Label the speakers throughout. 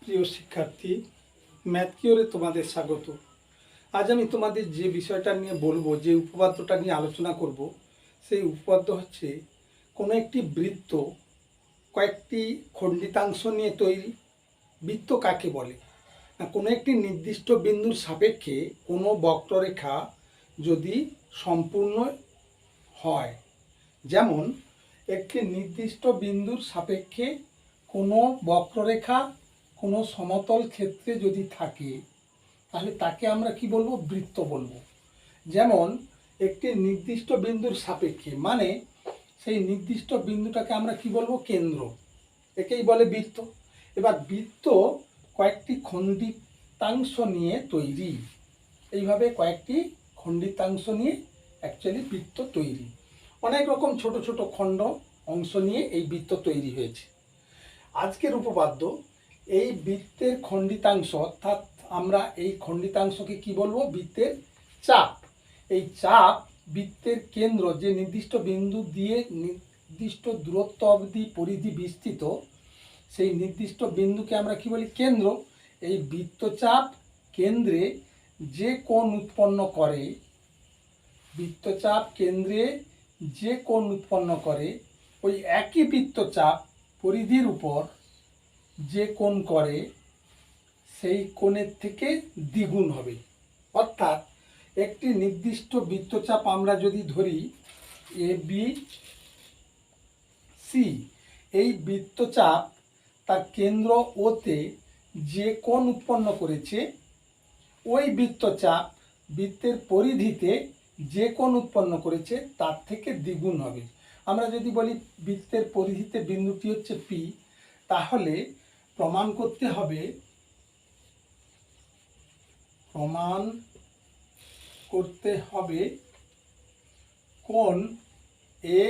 Speaker 1: প্রিয় শিক্ষার্থী, ম্যাথ কিওরে তোমাদের স্বাগত। আজ আমি তোমাদের যে বিষয়টা নিয়ে বলবো, যে উপপাদ্যটা নিয়ে আলোচনা করব, সেই উপপাদ্য হচ্ছে কোনো একটি বৃত্ত কয়েকটি খণ্ডিতাংশ নিয়ে তৈরি। বৃত্ত কাকে বলে না, কোনো একটি নির্দিষ্ট বিন্দুর সাপেক্ষে কোনো বক্ররেখা যদি সম্পূর্ণ হয়, যেমন একটি নির্দিষ্ট বিন্দুর সাপেক্ষে কোনো বক্ররেখা কোনো সমতল ক্ষেত্রে যদি থাকে, তাহলে তাকে আমরা কি বলবো? বৃত্ত বলবো। যেমন একটি নির্দিষ্ট বিন্দুর সাপেক্ষে, মানে সেই নির্দিষ্ট বিন্দুটাকে আমরা কি বলবো? কেন্দ্র। একেই বলে বৃত্ত। এবার বৃত্ত কয়েকটি খণ্ডিতাংশ নিয়ে তৈরি। এইভাবে কয়েকটি খণ্ডিতাংশ নিয়ে অ্যাকচুয়ালি বৃত্ত তৈরি। অনেক রকম ছোট ছোট খণ্ড অংশ নিয়ে এই বৃত্ত তৈরি হয়েছে। আজকের উপপাদ্য এই বৃত্তের খণ্ডিতাংশ, অর্থাৎ আমরা এই খণ্ডিতাংশকে কি বলবো? বৃত্তের চাপ। এই চাপ বৃত্তের কেন্দ্র, যে নির্দিষ্ট বিন্দু দিয়ে নির্দিষ্ট দূরত্ব অবধি পরিধি বিস্তৃত, সেই নির্দিষ্ট বিন্দুকে আমরা কি বলি? কেন্দ্র। এই বৃত্তচাপ কেন্দ্রে যে কোণ উৎপন্ন করে, বৃত্তচাপ কেন্দ্রে যে কোণ উৎপন্ন করে, ওই একই বৃত্তচাপ পরিধির উপর যে কোণ করে, সেই কোণের থেকে দ্বিগুণ হবে। অর্থাৎ একটি নির্দিষ্ট বৃত্তচাপ আমরা যদি ধরি এ বি সি, এই বৃত্তচাপ তার কেন্দ্র ওতে যে কোণ উৎপন্ন করেছে, ওই বৃত্তচাপ বৃত্তের পরিধিতে যে কোণ উৎপন্ন করেছে তার থেকে দ্বিগুণ হবে। আমরা যদি বলি বৃত্তের পরিধিতে বিন্দুটি হচ্ছে পি, তাহলে প্রমাণ করতে হবে কোণ এ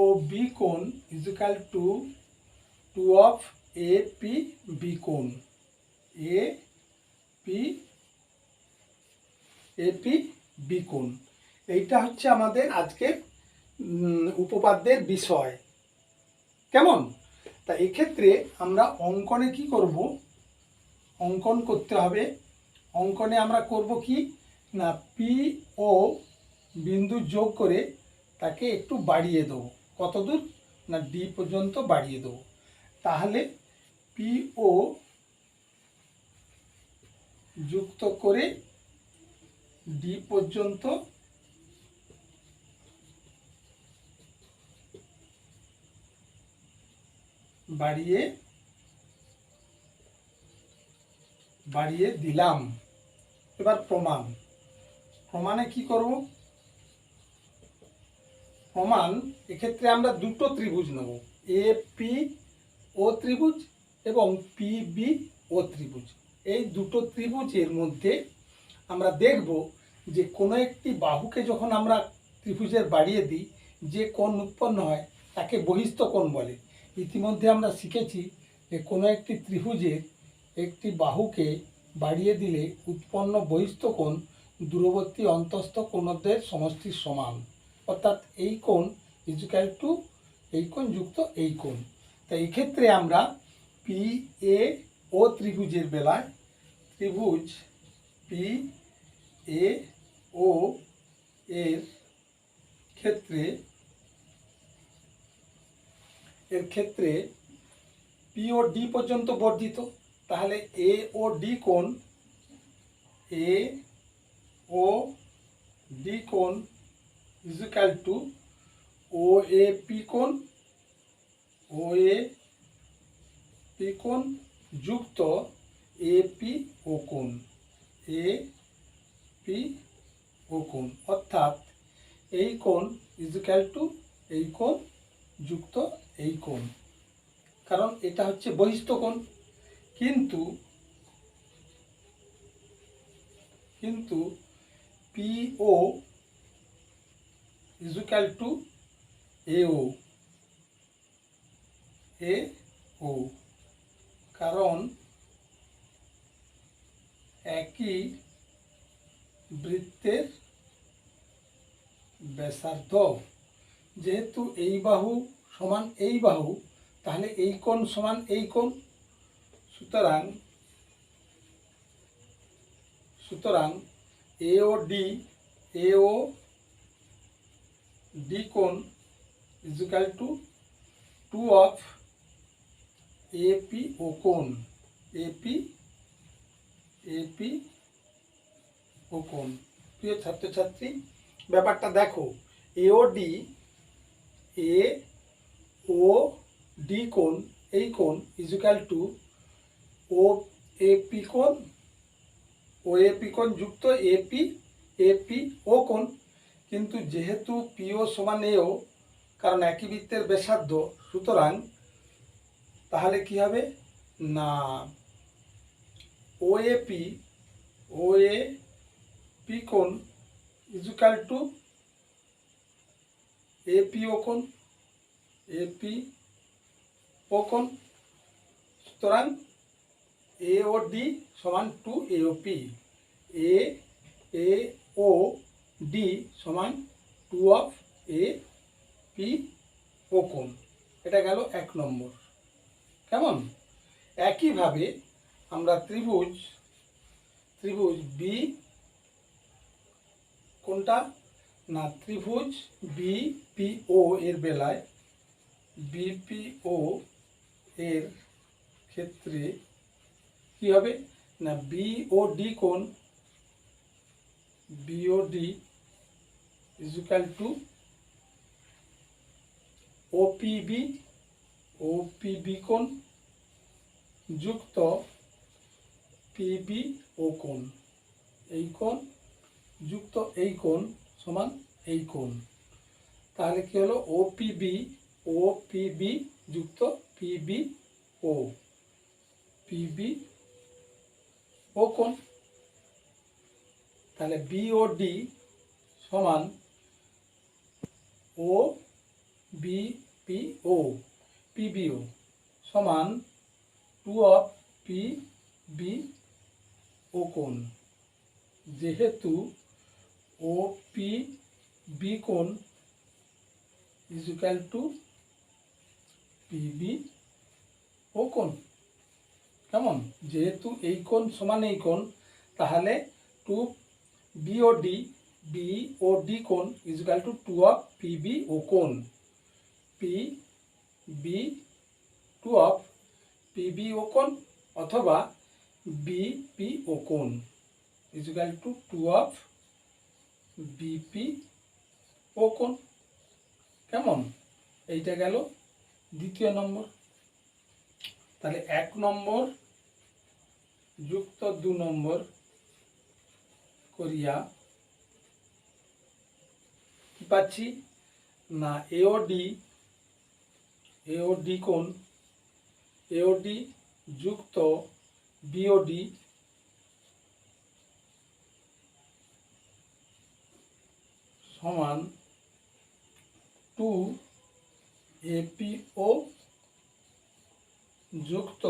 Speaker 1: ও বি কোণ ইজিক্যাল টু 2 অফ এ পি বি কোণ, এ পি বি কোণ। এইটা হচ্ছে আমাদের আজকের উপপাদ্যের বিষয়। কেমন? তা এক্ষেত্রে আমরা অঙ্কনে কি করব? অঙ্কন করতে হবে। অঙ্কনে আমরা করব কি না, পি ও বিন্দু যোগ করে তাকে একটু বাড়িয়ে দেবো। কত দূর না, ডি পর্যন্ত বাড়িয়ে দেবো। তাহলে পি ও যুক্ত করে ডি পর্যন্ত বাড়িয়ে দিলাম। এবার প্রমাণে কি করব? প্রমাণ, এক্ষেত্রে আমরা দুটো ত্রিভুজ নেব, এ পি ও ত্রিভুজ এবং পি বি ও ত্রিভুজ। এই দুটো ত্রিভুজের মধ্যে আমরা দেখব যে কোনো একটি বাহুকে যখন আমরা ত্রিভুজের বাড়িয়ে দিই, যে কোণ উৎপন্ন হয় তাকে বহিস্থ কোণ বলে। ইতিমধ্যে আমরা শিখেছি যে কোনো একটি ত্রিভুজের একটি বাহুকে বাড়িয়ে দিলে উৎপন্ন বহিস্থ কোণ দূরবর্তী অন্তস্থ কোণদের সমষ্টির সমান। অর্থাৎ এই কোণ ইজিক্যাল টু এই কোণ যুক্ত এই কোণ। তাই এক্ষেত্রে আমরা পি এ ও ত্রিভুজের বেলায় ত্রিভুজ পি এ ও এর ক্ষেত্রে পি ও ডি পর্যন্ত বর্ধিত। তাহলে এ ও ডি কোণ equal to O A P কোণ যুক্ত এ পি ও কোণ, অর্থাৎ এই কোণ ইজিক্যাল টু এই কোণ যুক্ত এই কোণ। কারণ এটা হচ্ছে বহিস্থ কোণ। কিন্তু পি ও ইজিক্যাল টু এ ও, কারণ একই বৃত্তের ব্যাসার্ধ। যেহেতু এই বাহু সমান এই বাহু, তাহলে এই কোণ সমান এই কোণ। সুতরাং সুতরাং এ ও ডি কোণ is equal to 2 of AP O কোণ, এপি ও কোণ। প্রিয় ছাত্রছাত্রী, ব্যাপারটা দেখো, এ ও ডি কোণ, এই কোণ is equal to O AP কোণ যুক্ত এপি ও কোণ। কিন্তু যেহেতু পিও সমান এও, কারণ একই বৃত্তের ব্যাসার্ধ, সুতরাং তাহলে কি হবে না ওএপি কোণ is equal two AP O কোণ। সুতরাং এ ও ডি সমান 2 AOP, এ ও ডি সমান 2 অফ এপি ও কোণ। এটা গেল 1 নম্বর। কেমন? একইভাবে আমরা ত্রিভুজ বি, কোনটা না ত্রিভুজ বিপিও এর বেলায়, বিপিও এর ক্ষেত্রে কি হবে না বিওডি কোণ, বিওডি ইজ ইকুয়াল টু ওপিবি কোণ যুক্ত পিবি ও কোণ। এই কোণ যুক্ত এই কোণ সমান এই কোণ। তাহলে কি হলো ওপিবি যুক্ত পিবি ও কোণ। তাহলে বিওডি সমান ও পিবিও সমান 2 অফ পিবি ও কোণ। যেহেতু ও পিবি কোণ is equal two PB O কোণ। কেমন? যেহেতু এই কোণ সমান এই কোণ, তাহলে 2 বিওডি কোণ is equal to 2 of PB O কোণ। পিবি 2 অফ পিবি ও কোণ অথবা বিপি ও কোণ is equal to 2 of BP O কোণ। কেমন? এইটা গেল দ্বিতীয় নম্বর। তাহলে 1 নম্বর যুক্ত 2 নম্বর করিয়া কি পাচ্ছি না এওডি কোণ, এওডি যুক্ত বিওডি সমান 2 এপিও যুক্ত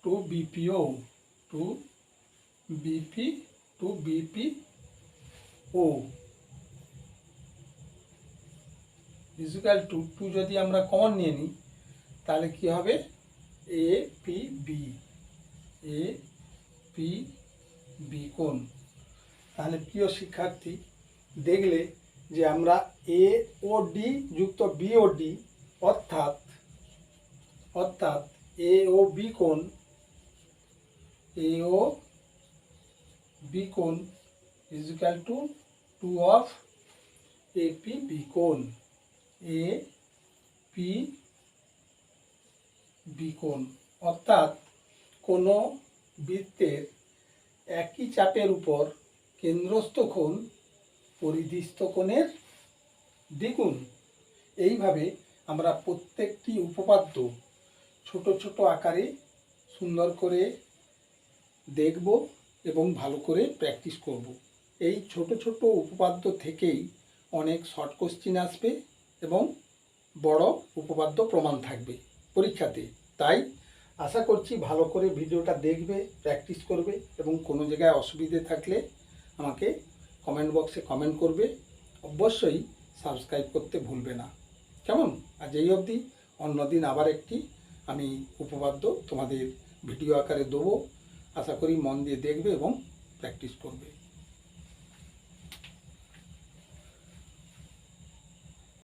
Speaker 1: 2 BPO, 2 BPO is equal to 2 যদি আমরা কমন নিয়ে নিই তাহলে কি হবে এপিবি কোণ। তাহলে প্রিয় শিক্ষার্থী, দেখলে যে আমরা এওডি যুক্ত বিওডি অর্থাৎ এওবি কোণ is equal to 2 of APB কোণ, এপিবি কোণ। অর্থাৎ কোনো বৃত্তের একই চাপের উপর কেন্দ্রস্থ কোণ পরিধিস্থ কোণের দ্বিগুণ। এইভাবে আমরা প্রত্যেকটি উপপাদ্য ছোট ছোট আকারে সুন্দর করে দেখব এবং ভালো করে প্র্যাকটিস করব। এই ছোট ছোট উপপাদ্য থেকেই অনেক শর্ট কোশ্চিন আসবে এবং বড় উপপাদ্য প্রমাণ থাকবে পরীক্ষাতে। তাই আশা করছি ভালো করে ভিডিওটা দেখবে, প্র্যাকটিস করবে এবং কোনো জায়গায় অসুবিধে থাকলে আমাকে কমেন্ট বক্সে কমেন্ট করবে। অবশ্যই সাবস্ক্রাইব করতে ভুলবে না। কেমন? আজ এই অবধি। অন্যদিন আবার একটি আমি উপপাদ্য তোমাদের ভিডিও আকারে দেবো। আশা করি মন দিয়ে দেখবে এবং প্র্যাকটিস করবে।